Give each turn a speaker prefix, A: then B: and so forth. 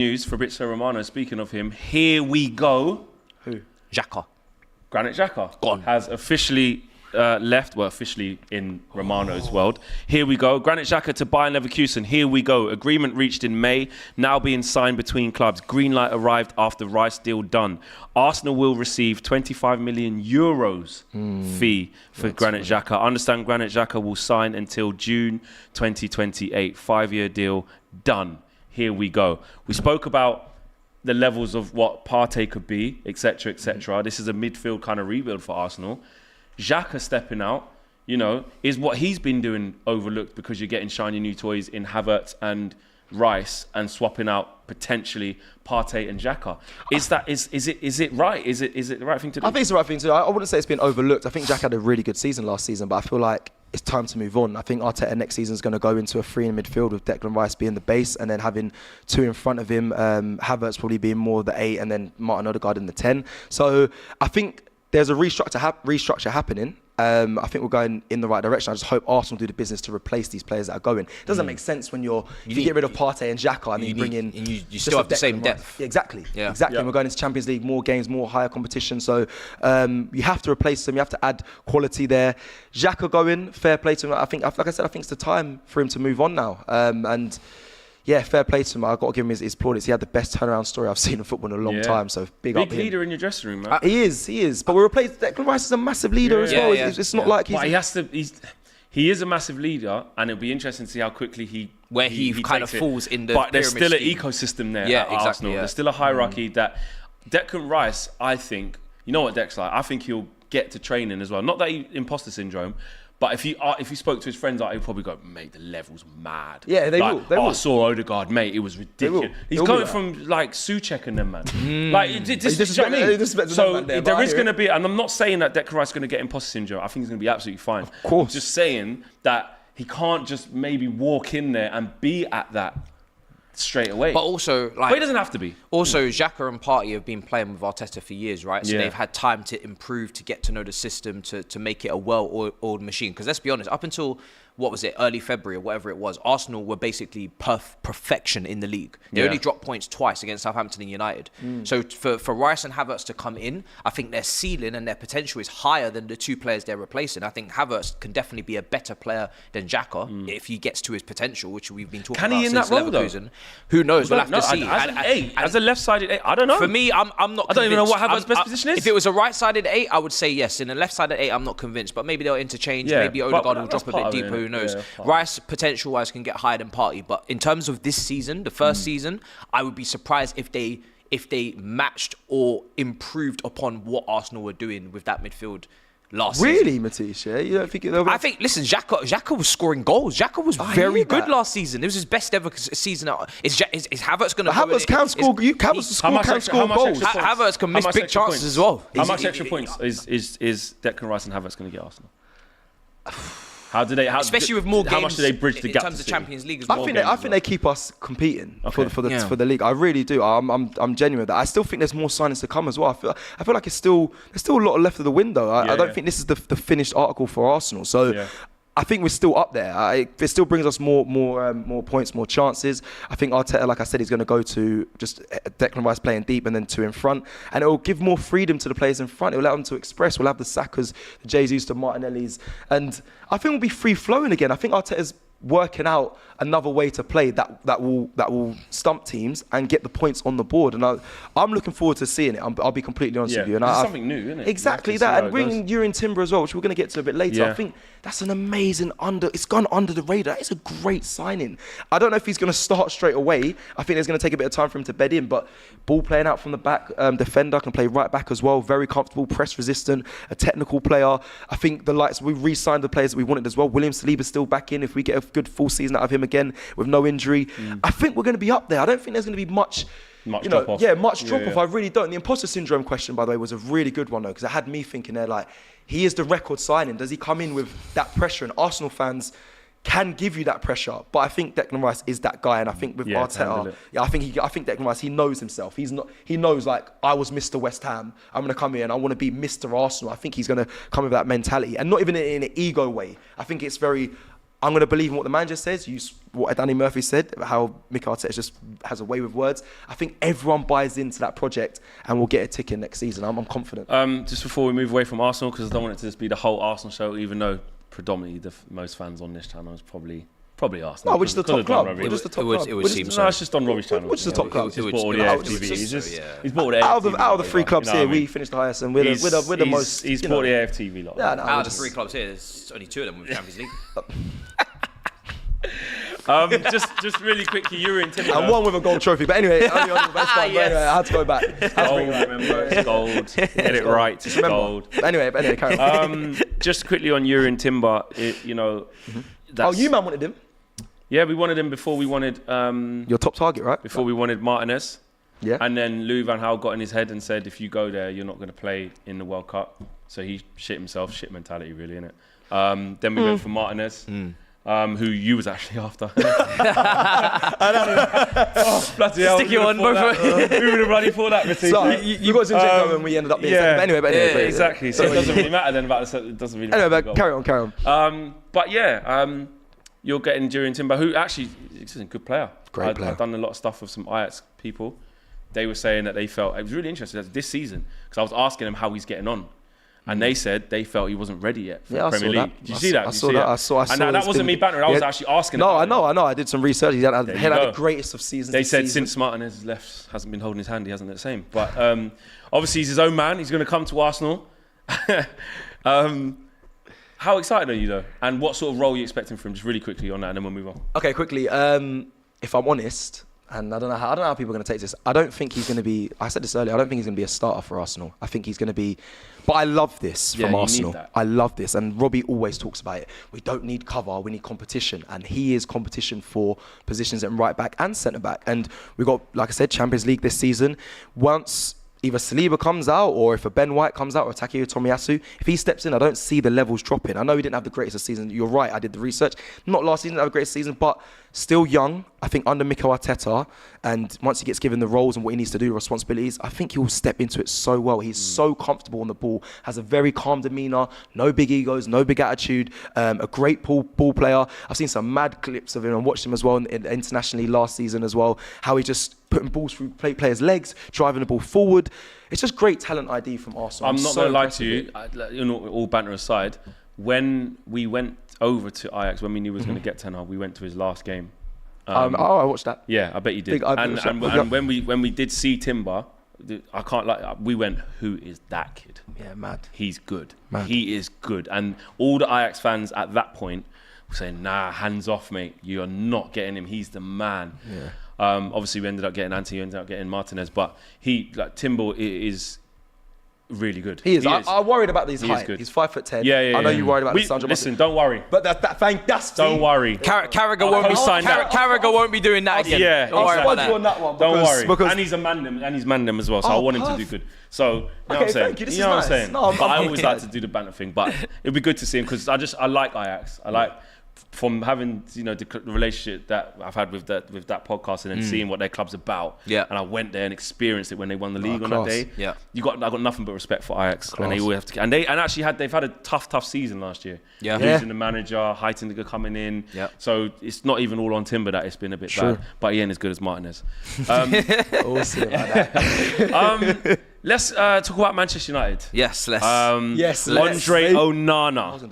A: News, Fabrizio Romano, speaking of him, here we go.
B: Who?
C: Xhaka.
A: Granit Xhaka
C: Gone.
A: has officially left, well, officially in Romano's world. Here we go. Granit Xhaka to Bayern Leverkusen. Here we go. Agreement reached in May, now being signed between clubs. Green light arrived after Rice deal done. Arsenal will receive 25 million euros fee for Granit Xhaka. I understand Granit Xhaka will sign until June 2028. 5-year deal done. Here we go. We spoke about the levels of what Partey could be, etc., etc. This is a midfield kind of rebuild for Arsenal. Xhaka stepping out, you know, is what he's been doing overlooked because you're getting shiny new toys in Havertz and Rice and swapping out potentially Partey and Xhaka. Is it right? Is it the right thing to do?
B: I think it's the right thing to do. I wouldn't say it's been overlooked. I think Xhaka had a really good season last season, but I feel like it's time to move on. I think Arteta next season is going to go into a 3 in midfield with Declan Rice being the base and then having 2 in front of him. Havertz probably being more the 8 and then Martin Odegaard in the 10. So I think there's a restructure happening. I think we're going in the right direction. I just hope Arsenal do the business to replace these players that are going. It doesn't make sense when you get rid of Partey and Xhaka and then you bring in...
C: And you still have the same depth.
B: Yeah, exactly.
C: Yeah.
B: Exactly.
A: Yeah.
B: And we're going into Champions League, more games, more higher competition. So you have to replace them. You have to add quality there. Xhaka going, fair play to him. I think, like I said, I think it's the time for him to move on now. And yeah, fair play to him. I've got to give him his plaudits. He had the best turnaround story I've seen in football in a long time. So big up him.
A: Big leader in your dressing room, man.
B: He is. But we replaced Declan Rice is a massive leader as well. It's not like he's...
A: But he is a massive leader, and it'll be interesting to see how quickly he
C: kind of
A: takes it.
C: falls in the
A: But there's still
C: pyramid
A: an ecosystem there
C: Yeah,
A: at
C: exactly,
A: Arsenal.
C: yeah.
A: There's still a hierarchy that Declan Rice, I think, you know what Dec's like. I think he'll get to training as well. Not that he imposter syndrome, but if he spoke to his friends, he'd probably go, mate, the level's mad.
B: Yeah, they will.
A: I saw Odegaard, mate, it was ridiculous. He's coming from like Souček and them, man. Like, this is what I mean. So there is going to be, and I'm not saying that Declan Rice is going to get imposter syndrome. I think he's going to be absolutely fine. Of
B: course.
A: Just saying that he can't just maybe walk in there and be at that straight away.
C: But also,
A: But he doesn't have to be.
C: Also, Xhaka and Partey have been playing with Arteta for years, right? So they've had time to improve, to get to know the system, to make it a well-oiled machine. Because let's be honest, up until, what was it, early February or whatever it was, Arsenal were basically perfection in the league. They only dropped points twice against Southampton and United. So for Rice and Havertz to come in, I think their ceiling and their potential is higher than the 2 players they're replacing. I think Havertz can definitely be a better player than Xhaka if he gets to his potential, which we've been talking about since Leverkusen. Who knows? We'll have to see.
A: As a left-sided 8, I don't know.
C: For me, I'm not convinced.
A: I don't even know what Havertz's best position is.
C: If it was a right-sided 8, I would say yes. In a left-sided 8, I'm not convinced. But maybe they'll interchange. Maybe Odegaard will drop a bit deeper. Who knows? Rice, potential-wise, can get higher than Partey. But in terms of this season, the first season, I would be surprised if they matched or improved upon what Arsenal were doing with that midfield last season.
B: Really, Matisse? Yeah? You don't think
C: I think, listen, Xhaka was scoring goals. Xhaka was very good last season. It was his best ever season. Is Havertz going to...
B: Havertz can score. Can score goals.
C: Havertz can miss big chances as well.
A: How much extra points is Declan Rice and Havertz going to get Arsenal? How do they?
C: Especially with more games.
A: How much do they bridge the gap?
C: In terms of Champions League as well.
B: I think they keep us competing for the league. I really do. I'm genuine with that. I still think there's more signings to come as well. I feel like there's still a lot left of the window. I don't think this is the finished article for Arsenal. So. I think we're still up there. It still brings us more points, more chances. I think Arteta, like I said, he's going to go to just Declan Rice playing deep and then 2 in front. And it will give more freedom to the players in front. It will allow them to express. We'll have the Sakas, the Jesus, the Martinellis. And I think we'll be free-flowing again. I think Arteta's working out another way to play that will stump teams and get the points on the board. And I'm looking forward to seeing it. I'll be completely honest with you. And
A: it's something new, isn't it?
B: Exactly that. And bringing Yuri Timber as well, which we're going to get to a bit later. I think that's an amazing it's gone under the radar. It's a great signing. I don't know if he's going to start straight away. I think it's going to take a bit of time for him to bed in, but ball playing out from the back, defender, can play right back as well. Very comfortable, press resistant, a technical player. I think we re-signed the players that we wanted as well. William Saliba's still back in. If we get a good full season out of him again with no injury, I think we're going to be up there. I don't think there's going to be much drop off. Much drop off. I really don't. The imposter syndrome question, by the way, was a really good one though, because it had me thinking there, like, he is the record signing. Does he come in with that pressure? And Arsenal fans can give you that pressure, but I think Declan Rice is that guy. And I think with Arteta, I think Declan Rice, he knows himself. He knows, like, I was Mr. West Ham. I'm going to come here and I want to be Mr. Arsenal. I think he's going to come with that mentality, and not even in an ego way. I think it's very, I'm going to believe in what the manager says, what Danny Murphy said, how Mikel Arteta just has a way with words. I think everyone buys into that project and we'll get a tick in next season. I'm confident.
A: Just before we move away from Arsenal, because I don't want it to just be the whole Arsenal show, even though predominantly the most fans on this channel is probably Arsenal.
B: No, which is the top club. It was the top club.
C: It would seem so.
A: No, it's just on Robbie's channel.
B: Which is the top club.
A: He's bought all the AFTV. He's bought all the
B: out
A: AFTV.
B: of the three clubs here, we finished the highest, and we're the most.
A: He's bought the AFTV lot.
B: Yeah, no,
C: out of the 3 clubs here, there's only 2 of them with Champions League.
A: Just really quickly, you were in Timber.
B: And one with a gold trophy. But anyway, only on the best part.
C: Yes.
B: Anyway, I had to go back.
A: Remember, it's gold. Get it right. It's gold.
B: Anyway, carry on.
A: Just quickly on Urin Timber,
B: Oh, you man wanted him.
A: Yeah, we wanted him before we wanted...
B: Your top target, right?
A: Before we wanted Martinez.
B: Yeah.
A: And then Louis van Gaal got in his head and said, if you go there, you're not going to play in the World Cup. So he shit himself, shit mentality really, innit? Then we went for Martinez, who you was actually after. Oh, bloody hell.
C: Sticky one, both
A: Who would have bloody for that, Matisse?
B: So, you got Zinchenko and we ended up being second. But anyway.
A: Exactly. So it doesn't really matter then about it doesn't really matter.
B: Anyway, but carry on.
A: But yeah, you're getting Urin Timber, who actually is a good player.
B: Great player.
A: I've done a lot of stuff with some Ajax people. They were saying that they felt, it was really interesting this season, because I was asking them how he's getting on. And they said they felt he wasn't ready yet for the Premier League. Did you see that?
B: I saw that. I saw
A: and that wasn't me bantering. I was actually asking.
B: No, I know. I did some research. He had the greatest of seasons.
A: They said since Martinez has left, hasn't been holding his hand, he hasn't been the same. But obviously he's his own man. He's going to come to Arsenal. How excited are you though? And what sort of role are you expecting from him? Just really quickly on that, and then we'll move on.
B: Okay, quickly. If I'm honest, and I don't know how people are going to take this. I don't think he's going to be. I said this earlier. I don't think he's going to be a starter for Arsenal. I think he's going to be. But I love this from Arsenal. I love this, and Robbie always talks about it. We don't need cover. We need competition, and he is competition for positions at right back and centre back. And we got, like I said, Champions League this season. Once either Saliba comes out, or if a Ben White comes out, or Takeo Tomiyasu, if he steps in, I don't see the levels dropping. I know he didn't have the greatest of season. You're right, I did the research. Not last season, didn't have the greatest season, but still young. I think under Mikel Arteta, and once he gets given the roles and what he needs to do, responsibilities, I think he'll step into it so well. He's so comfortable on the ball, has a very calm demeanour, no big egos, no big attitude, a great ball player. I've seen some mad clips of him and watched him as well internationally last season as well, how he just putting balls through players' legs, driving the ball forward. It's just great talent ID from Arsenal.
A: I'm not going to lie to you, all banter aside, when we went over to Ajax, when we knew we was going to get Ten Hag, we went to his last game.
B: I watched that.
A: Yeah, I bet you did. And when we did see Timber, I can't lie, we went, who is that kid?
B: Yeah, mad.
A: He's good.
B: Mad.
A: He is good. And all the Ajax fans at that point were saying, nah, hands off, mate. You are not getting him. He's the man.
B: Yeah.
A: Obviously, we ended up getting Ante, we ended up getting Martinez, but Timber is really good.
B: He is. I worried about his height.
A: Good.
B: He's 5'10".
A: Yeah.
B: I know you're worried about the Sandro.
A: Listen, don't worry.
B: But that's
A: don't worry.
C: Carragher won't be doing that again.
A: Yeah,
C: don't worry about that.
B: On that one
A: don't worry.
B: Because
A: and he's Mandem as well, so I want him to do good. So, you know what I'm saying?
B: Thank you. This
A: you know
B: is
A: what I'm
B: nice.
A: saying?
B: No,
A: but I always like to do the banter thing. But it'd be good to see him because I like Ajax. I like. From having the relationship that I've had with that podcast and then seeing what their club's about, and I went there and experienced it when they won the league on that day.
C: Yeah,
A: I got nothing but respect for Ajax, and they always have to. And they've had a tough season last year.
C: Yeah,
A: losing the manager, Heitinga coming in. Yeah, so it's not even all on Timber that it's been a bit bad, but he ain't as good as Martinez.
B: We'll see about that.
A: Let's talk about Manchester United.
C: Yes, let's.
A: Andre Onana.